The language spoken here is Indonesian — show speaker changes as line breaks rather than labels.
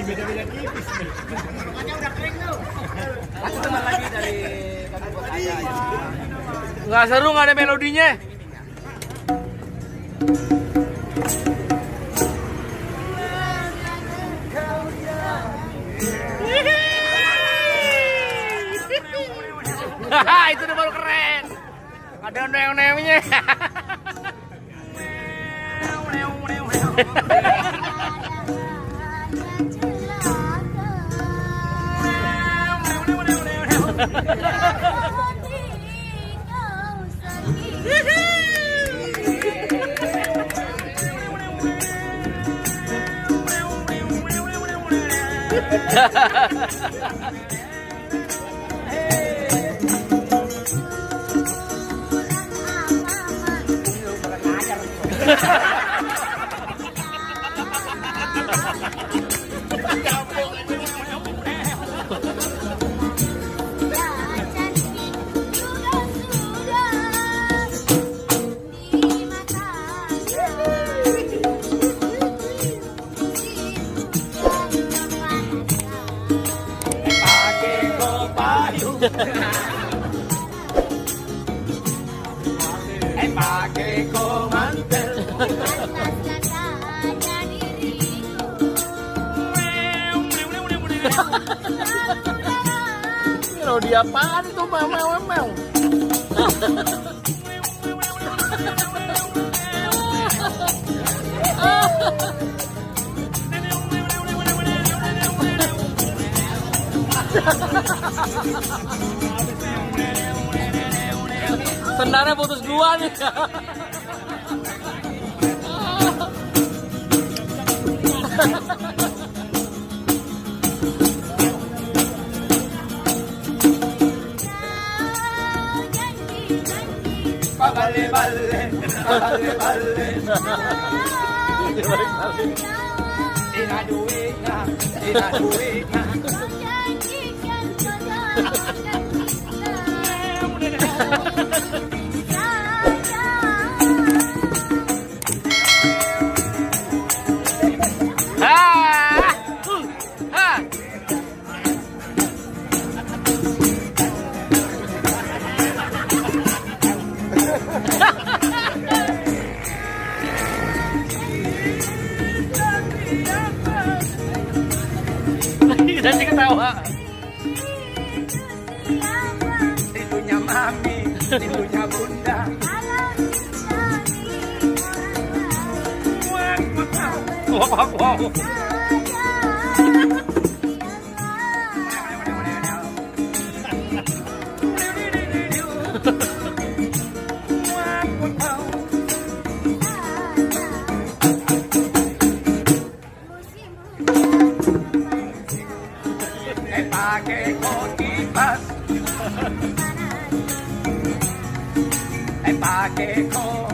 Beda-beda tipis. Makanya udah kering tuh. Aku teman lagi dari kampung saya.
Nggak seru, nggak ada melodinya. Hahaha, itu udah baru keren. Ada neong-neongnya.
Pakai komantel.
Melodi apaan itu, mau? Senarnya putus dua nih.
Bale. Ina duitnya.
Jadi ketawa.
Rindunya mami, rindunya bunda.
Wow.
Pakai kokipas. Pakai kok.